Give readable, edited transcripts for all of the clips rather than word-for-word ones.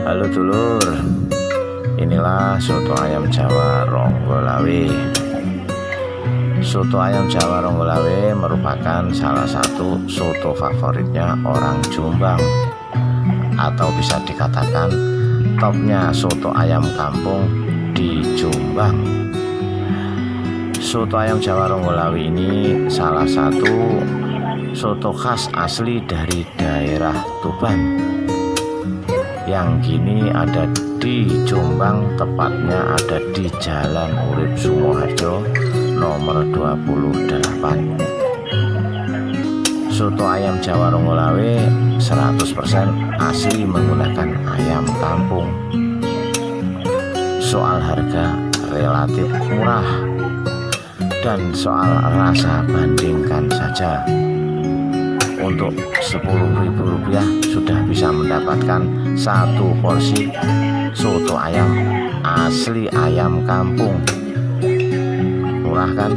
Halo dulur, inilah soto ayam Jawa Ronggolawe. Soto ayam Jawa Ronggolawe merupakan salah satu soto favoritnya orang Jombang, atau bisa dikatakan topnya soto ayam kampung di Jombang. Soto ayam Jawa Ronggolawe ini salah satu soto khas asli dari daerah Tuban yang kini ada di Jombang, tepatnya ada di Jalan Urip Sumoharjo nomor 28. Soto ayam Jawa Ronggolawe 100% asli menggunakan ayam kampung. Soal harga relatif murah, dan soal rasa bandingkan saja. Untuk Rp10.000 sudah bisa mendapatkan satu porsi soto ayam asli ayam kampung. Murah kan?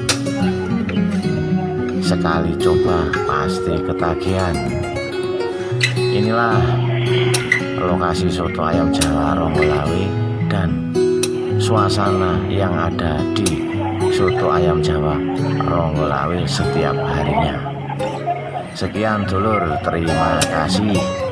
Sekali coba pasti ketagihan. Inilah lokasi soto ayam Jawa Ronggolawe dan suasana yang ada di soto ayam Jawa Ronggolawe setiap harinya. Sekian dulur, terima kasih.